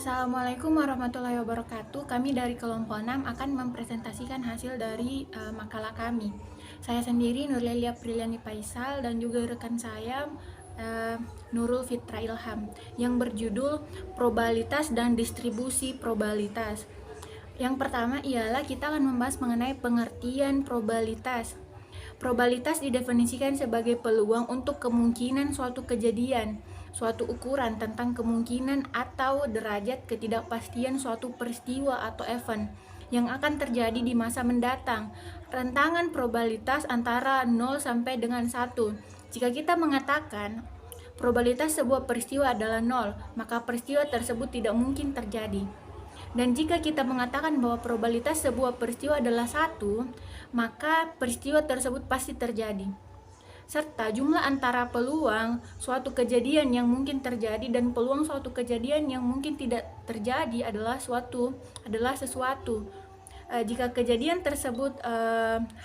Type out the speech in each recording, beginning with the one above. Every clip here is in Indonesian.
Assalamualaikum warahmatullahi wabarakatuh. Kami dari kelompok 6 akan mempresentasikan hasil dari makalah kami. Saya sendiri Nurlelia Priliani Faisal dan juga rekan saya Nurul Fitra Ilham yang berjudul Probabilitas dan Distribusi Probabilitas. Yang pertama ialah kita akan membahas mengenai pengertian probabilitas. Probabilitas didefinisikan sebagai peluang untuk kemungkinan suatu kejadian, suatu ukuran tentang kemungkinan atau derajat ketidakpastian suatu peristiwa atau event yang akan terjadi di masa mendatang. Rentangan probabilitas antara 0 sampai dengan 1. Jika kita mengatakan probabilitas sebuah peristiwa adalah 0, maka peristiwa tersebut tidak mungkin terjadi. Dan jika kita mengatakan bahwa probabilitas sebuah peristiwa adalah 1, maka peristiwa tersebut pasti terjadi. Serta jumlah antara peluang suatu kejadian yang mungkin terjadi dan peluang suatu kejadian yang mungkin tidak terjadi adalah sesuatu. Jika kejadian tersebut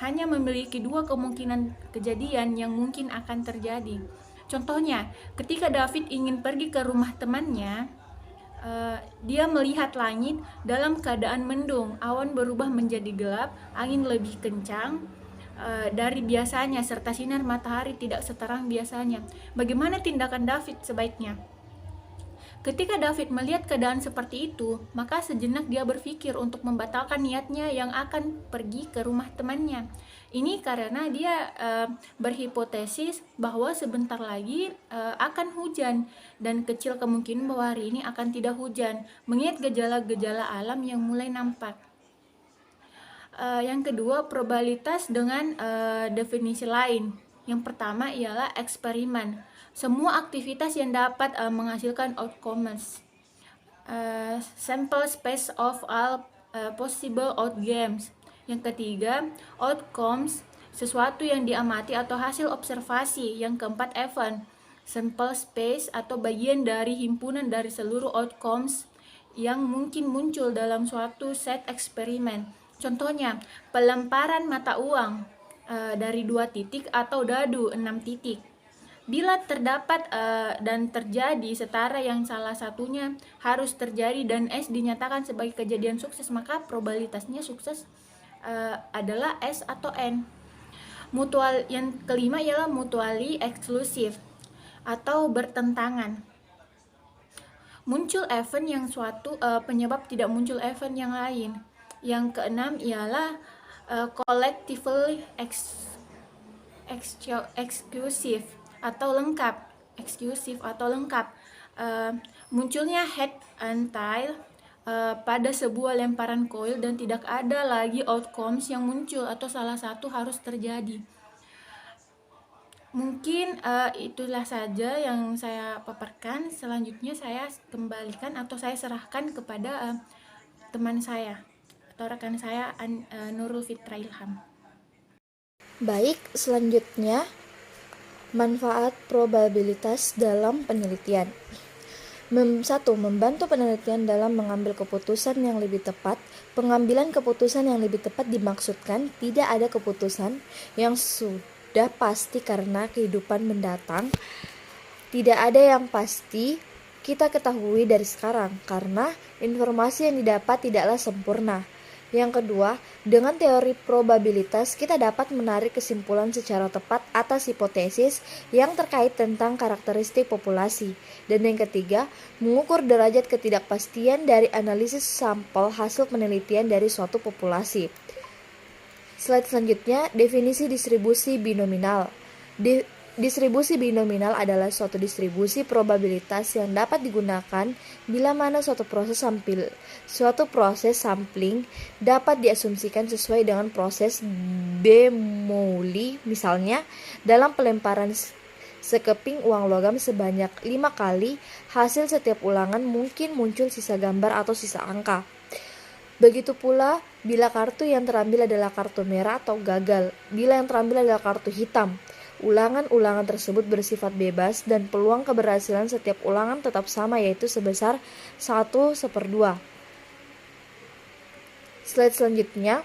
hanya memiliki dua kemungkinan kejadian yang mungkin akan terjadi. Contohnya, ketika David ingin pergi ke rumah temannya, dia melihat langit dalam keadaan mendung, awan berubah menjadi gelap, angin lebih kencang dari biasanya, serta sinar matahari tidak seterang biasanya. Bagaimana tindakan David sebaiknya? Ketika David melihat keadaan seperti itu, maka sejenak dia berpikir untuk membatalkan niatnya yang akan pergi ke rumah temannya. Ini karena dia berhipotesis bahwa sebentar lagi akan hujan dan kecil kemungkinan bahwa hari ini akan tidak hujan, mengingat gejala-gejala alam yang mulai nampak. Yang kedua, probabilitas dengan definisi lain. Yang pertama ialah eksperimen. Semua aktivitas yang dapat menghasilkan outcomes. Sample space of all possible outcomes. Yang ketiga, outcomes, sesuatu yang diamati atau hasil observasi. Yang keempat, event, sample space atau bagian dari himpunan dari seluruh outcomes yang mungkin muncul dalam suatu set eksperimen. Contohnya, pelemparan mata uang dari 2 titik atau dadu 6 titik. Bila terdapat dan terjadi setara yang salah satunya harus terjadi dan S dinyatakan sebagai kejadian sukses, maka probabilitasnya sukses adalah S atau N. Yang kelima ialah mutually exclusive atau bertentangan. Muncul event yang suatu penyebab tidak muncul event yang lain. Yang keenam ialah collectively exclusive atau lengkap. Munculnya head and tail pada sebuah lemparan koil dan tidak ada lagi outcomes yang muncul atau salah satu harus terjadi. Mungkin itulah saja yang saya paparkan. Selanjutnya saya kembalikan atau saya serahkan kepada teman saya atau rekan saya Nurul Fitra Ilham. Baik, selanjutnya manfaat probabilitas dalam penelitian. 1. Membantu penelitian dalam mengambil keputusan yang lebih tepat. Pengambilan keputusan yang lebih tepat dimaksudkan tidak ada keputusan yang sudah pasti karena kehidupan mendatang. Tidak ada yang pasti kita ketahui dari sekarang karena informasi yang didapat tidaklah sempurna. Yang kedua, dengan teori probabilitas kita dapat menarik kesimpulan secara tepat atas hipotesis yang terkait tentang karakteristik populasi. Dan yang ketiga, mengukur derajat ketidakpastian dari analisis sampel hasil penelitian dari suatu populasi. Slide selanjutnya, definisi distribusi binominal. Distribusi binominal adalah suatu distribusi probabilitas yang dapat digunakan bila mana suatu proses sampling dapat diasumsikan sesuai dengan proses Bernoulli. Misalnya, dalam pelemparan sekeping uang logam sebanyak 5 kali, hasil setiap ulangan mungkin muncul sisa gambar atau sisa angka. Begitu pula bila kartu yang terambil adalah kartu merah atau gagal, bila yang terambil adalah kartu hitam. Ulangan-ulangan tersebut bersifat bebas dan peluang keberhasilan setiap ulangan tetap sama, yaitu sebesar 1/2. Slide selanjutnya,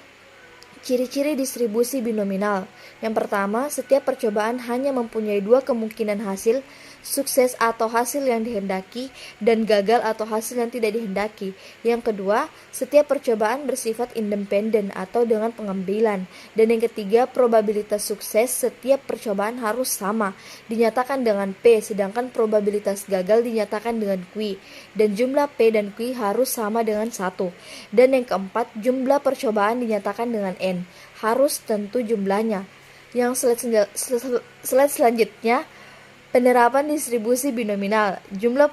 ciri-ciri distribusi binominal. Yang pertama, setiap percobaan hanya mempunyai 2 kemungkinan hasil. sukses atau hasil yang dihendaki, dan gagal atau hasil yang tidak dihendaki. Yang kedua, setiap percobaan bersifat independen atau dengan pengambilan. Dan yang ketiga, probabilitas sukses setiap percobaan harus sama, dinyatakan dengan P, sedangkan probabilitas gagal dinyatakan dengan Q. Dan jumlah P dan Q harus sama dengan 1. Dan yang keempat, jumlah percobaan dinyatakan dengan N, harus tentu jumlahnya. Yang slide selanjutnya, penerapan distribusi binominal. Jumlah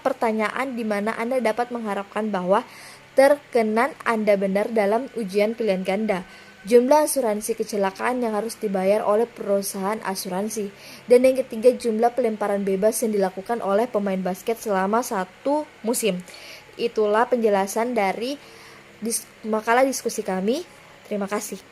pertanyaan di mana Anda dapat mengharapkan bahwa terkenan Anda benar dalam ujian pilihan ganda. Jumlah asuransi kecelakaan yang harus dibayar oleh perusahaan asuransi. Dan yang ketiga, jumlah pelemparan bebas yang dilakukan oleh pemain basket selama 1 musim. Itulah penjelasan dari makalah diskusi kami. Terima kasih.